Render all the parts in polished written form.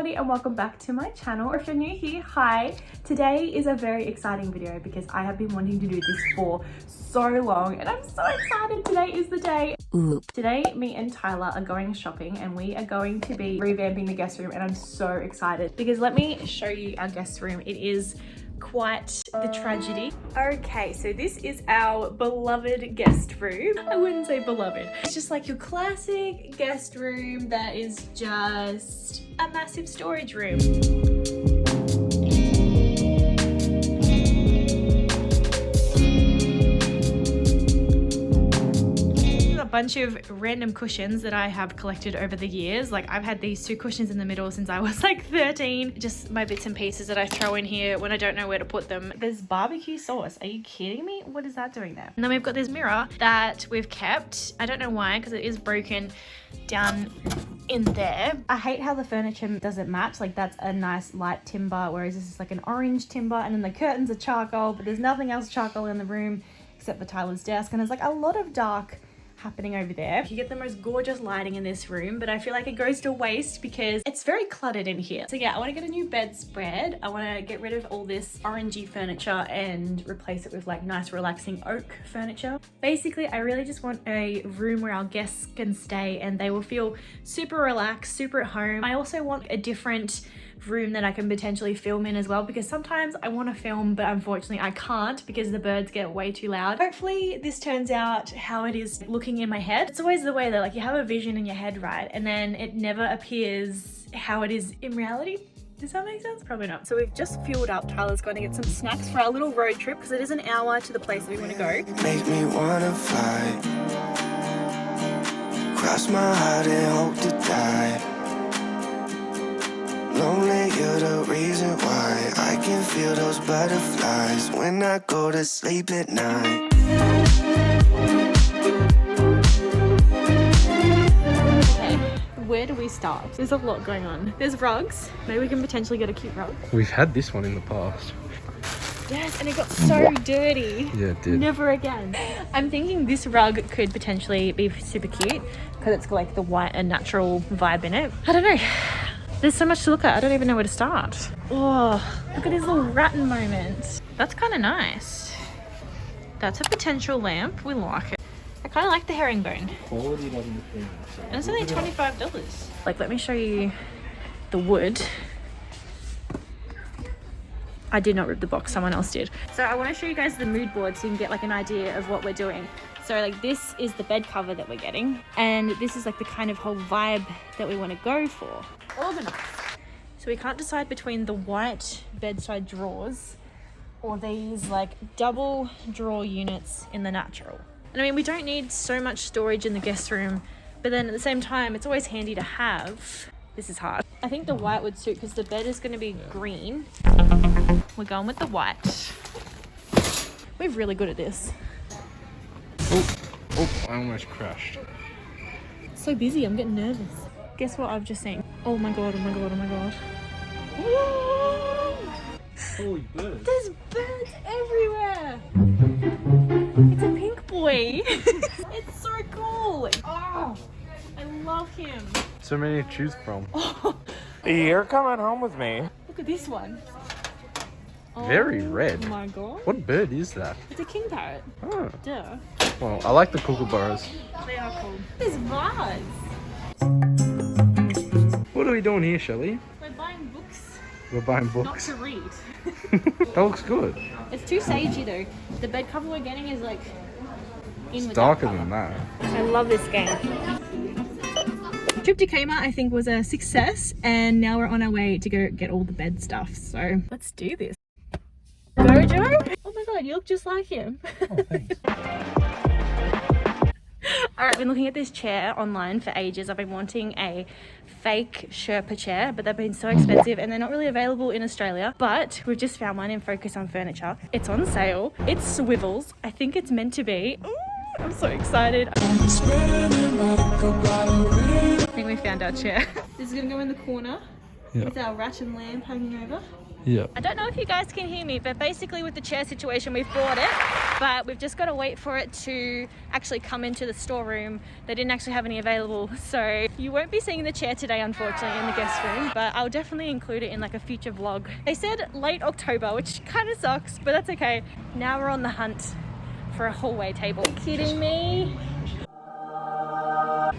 everybody and welcome back to my channel. Or if you're new here, hi. Today is a very exciting video because I have been wanting to do this for so long and I'm so excited. Today is the day. Today me and Tyler are going shopping and we are going to be revamping the guest room and I'm so excited because let me show you our guest room. It is quite the tragedy. Okay, so this is our beloved guest room. I wouldn't say beloved. It's just like your classic guest room that is just a massive storage room. Bunch of random cushions that I have collected over the years. Like I've had these two cushions in the middle since I was like 13. Just my bits and pieces that I throw in here when I don't know where to put them. There's barbecue sauce. Are you kidding me? What is that doing there? And then we've got this mirror that we've kept. I don't know why, because it is broken down in there. I hate how the furniture doesn't match. Like that's a nice light timber, whereas this is like an orange timber, and then the curtains are charcoal, but there's nothing else charcoal in the room except for Tyler's desk, and there's like a lot of dark happening over there. You get the most gorgeous lighting in this room, but I feel like it goes to waste because it's very cluttered in here. So yeah, I want to get a new bedspread. I want to get rid of all this orangey furniture and replace it with like nice relaxing oak furniture. Basically, I really just want a room where our guests can stay and they will feel super relaxed, super at home. I also want a different room that I can potentially film in as well, because sometimes I want to film but unfortunately I can't because the birds get way too loud. Hopefully this turns out how it is looking in my head. It's always the way that like you have a vision in your head, right, and then it never appears how it is in reality. Does that make sense? Probably not. So we've just fueled up. Tyler's going to get some snacks for our little road trip because it is an hour to the place that we want to go. Make me wanna fly, cross my heart and hope to die. Lonely, you're the reason why I can feel those butterflies when I go to sleep at night. Okay, where do we start? There's a lot going on. There's rugs. Maybe we can potentially get a cute rug. We've had this one in the past. Yes, and it got so dirty. Yeah, it did. Never again. I'm thinking this rug could potentially be super cute because it's got like the white and natural vibe in it. I don't know. There's so much to look at. I don't even know where to start. Oh, look at his little rattan moment. That's kind of nice. That's a potential lamp. We like it. I kind of like the herringbone. Quality doesn't depend. And it's only $25. Like, let me show you the wood. I did not rip the box, someone else did. So I want to show you guys the mood board so you can get like an idea of what we're doing. So like this is the bed cover that we're getting, and this is like the kind of whole vibe that we want to go for. Organized. So we can't decide between the white bedside drawers or these like double drawer units in the natural. And I mean, we don't need so much storage in the guest room, but then at the same time, it's always handy to have. This is hard. I think the white would suit because the bed is going to be green. We're going with the white. We're really good at this. Oh, I almost crashed. It's so busy, I'm getting nervous. Guess what I've just seen? Oh my god, oh my god, oh my god. Holy birds. There's birds everywhere. It's a pink boy. It's so cool. Oh, I love him. So many to choose from. Oh, You're coming home with me. look at this one. Very red. Oh my god. What bird is that? It's a king parrot. Oh, Duh. well, I like the kookaburras. They are cool. There's vase. What are we doing here, Shelly? We're buying books. We're buying Not books. to read. That looks good. It's too sagey though. The bed cover we're getting is like in It's with darker that than that. I love this game. Trip to Kmart I think was a success, and now we're on our way to go get all the bed stuff. So let's do this. Go, Joe! Oh my god, you look just like him. Oh, thanks. Alright, I've been looking at this chair online for ages. I've been wanting a fake Sherpa chair, but they've been so expensive and they're not really available in Australia. But we've just found one in Focus on Furniture. It's on sale. It swivels. I think it's meant to be. Ooh, I'm so excited. I think we found our chair. This is gonna go in the corner with our rattan lamp hanging over. Yeah. I don't know if you guys can hear me, but basically with the chair situation, we've bought it, but we've just got to wait for it to actually come into the storeroom. They didn't actually have any available, so you won't be seeing the chair today, unfortunately, in the guest room, but I'll definitely include it in like a future vlog. They said late October, which kind of sucks, but that's okay. Now we're on the hunt for a hallway table. Are you kidding me?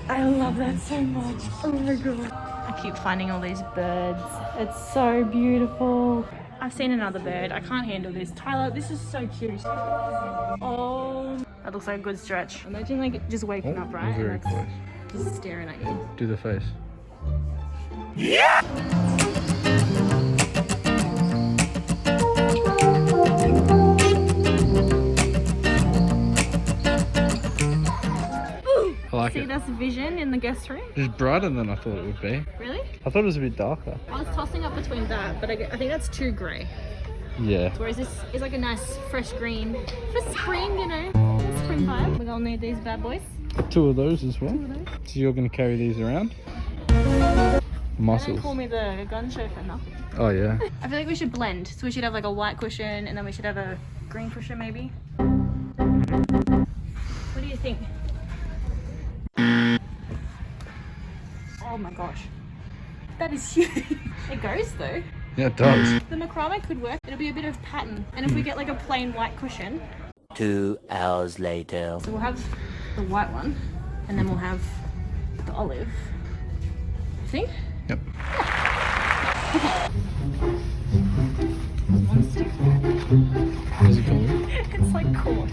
I love that so much. Oh my god. I keep finding all these birds. It's so beautiful. I've seen another bird. I can't handle this. Tyler, this is so cute. Oh, that looks like a good stretch. Imagine like just waking up, right? Very And close. it's just staring at you. Do the face. I like See, it. that's vision in the guest room. It's brighter than I thought it would be. Really? I thought it was a bit darker. I was tossing up between that, but I think that's too grey. Yeah. Whereas this is like a nice fresh green for spring, you know, spring vibe. We're gonna need these bad boys. 2 of those as well. 2 of those. So you're going to carry these around? Don't Muscles. call me the gun chauffeur now. Oh yeah. I feel like we should blend. So we should have like a white cushion and then we should have a green cushion maybe. What do you think? Oh my gosh. That is huge. It goes though. Yeah, it does. The macrame could work. It'll be a bit of pattern. And if we get like a plain white cushion. 2 hours later. So we'll have the white one and then we'll have the olive. You think? Yep. One stick. Does it come in? It's like caught.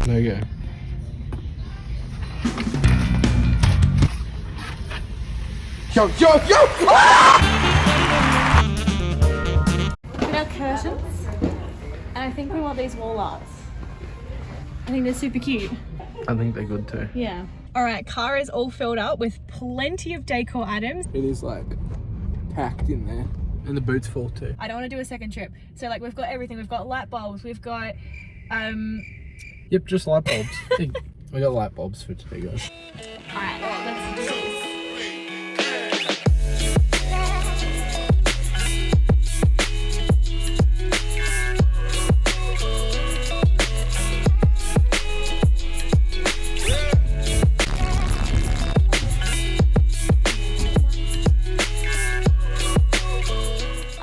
There you go. Yo! Look at our curtains. And I think we want these wall arts. I think they're super cute. I think they're good too. Yeah. All right, car is all filled up with plenty of decor items. It is like packed in there. And the boots full too. I don't want to do a second trip. So like we've got everything. We've got light bulbs. We've got Yep, just light bulbs. We got light bulbs for today, guys. all right, let's do this.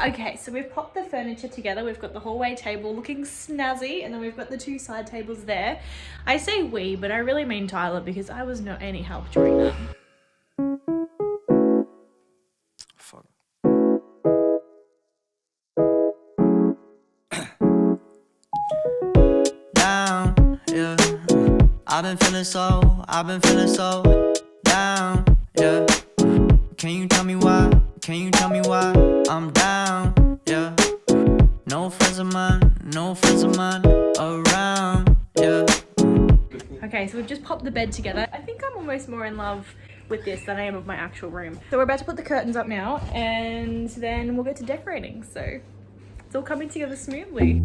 Okay, so we've popped the furniture together. We've got the hallway table looking snazzy, and then we've got the 2 side tables there. I say we, but I really mean Tyler because I was not any help during that. Fuck. Down, yeah. I've been feeling so down, yeah. Can you tell me why? Can you tell me why I'm down, yeah? No friends of mine around, yeah. Okay, so we've just popped the bed together. I think I'm almost more in love with this than I am of my actual room. So we're about to put the curtains up now, and then we'll get to decorating. So it's all coming together smoothly.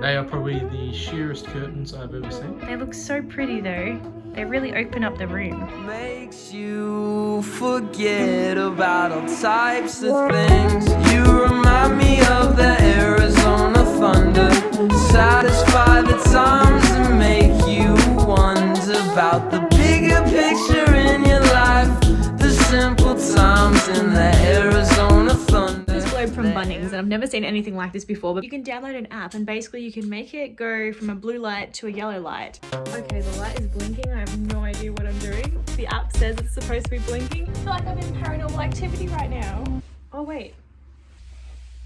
They are probably the sheerest curtains I've ever seen. They look so pretty though. They really open up the room. Makes you forget about all types of things. You remind me of the Arizona thunder. Satisfy the times and make you wonder about the bigger picture in your life. The simple times in the Arizona thunder. This globe from Bunnings, and I've never seen anything like this before, but you can download an app and basically you can make it go from a blue light to a yellow light. Okay, the light is blinking. I have no idea what I'm doing. The app says it's supposed to be blinking. I feel like I'm in paranormal activity right now. Oh wait,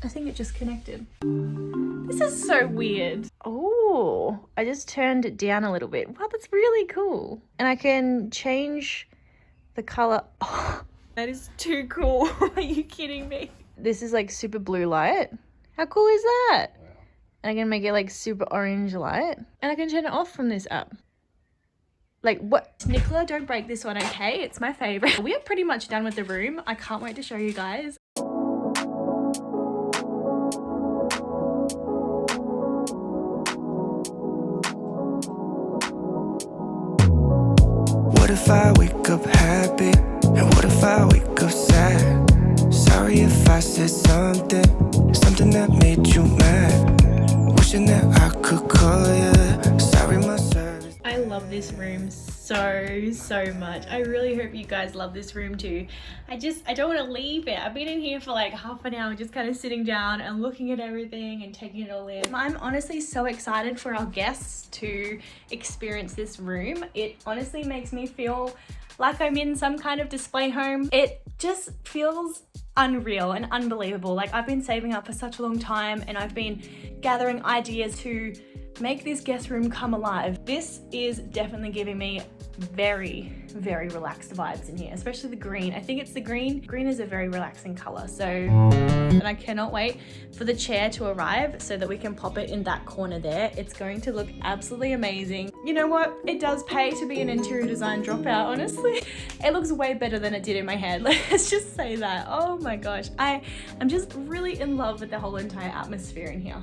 I think it just connected. This is so weird. Oh, I just turned it down a little bit. Wow, that's really cool. And I can change the color. Oh, that is too cool. Are you kidding me? This is like super blue light. How cool is that? And I can make it like super orange light. And I can turn it off from this app. Like what? Nicola, don't break this one, okay? It's my favorite. We are pretty much done with the room. I can't wait to show you guys. if I wake up happy? And what if I wake up sad? Sorry if I said something that made you mad. Wishing that I could call you. Sorry, my service. I love this room so much. I really hope you guys love this room too. I don't want to leave it. I've been in here for like half an hour just kind of sitting down and looking at everything and taking it all in. I'm honestly so excited for our guests to experience this room. It honestly makes me feel like I'm in some kind of display home. It just feels unreal and unbelievable. Like, I've been saving up for such a long time and I've been gathering ideas to make this guest room come alive. This is definitely giving me very relaxed vibes in here, especially the green. I think it's the green. Green is a very relaxing color. So, and I cannot wait for the chair to arrive so that we can pop it in that corner there. It's going to look absolutely amazing. You know what? It does pay to be an interior design dropout, honestly. It looks way better than it did in my head. Let's just say that. Oh my gosh. I'm just really in love with the whole entire atmosphere in here.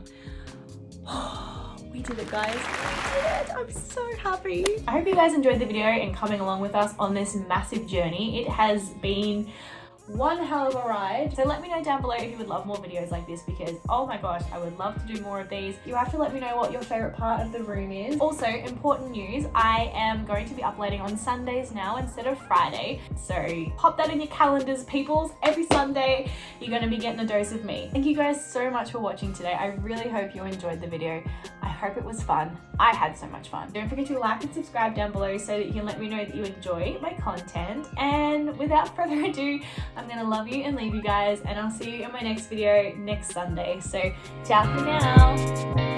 We did it, guys. We did it. I'm so happy. I hope you guys enjoyed the video and coming along with us on this massive journey. It has been one hell of a ride. So let me know down below if you would love more videos like this, because oh my gosh, I would love to do more of these. You have to let me know what your favorite part of the room is. Also, important news, I am going to be uploading on Sundays now instead of Friday. So pop that in your calendars, peoples. Every Sunday, you're going to be getting a dose of me. Thank you guys so much for watching today. I really hope you enjoyed the video. I hope it was fun. I had so much fun. Don't forget to like and subscribe down below so that you can let me know that you enjoy my content. And without further ado, I'm gonna love you and leave you guys, and I'll see you in my next video next Sunday. So ciao for now.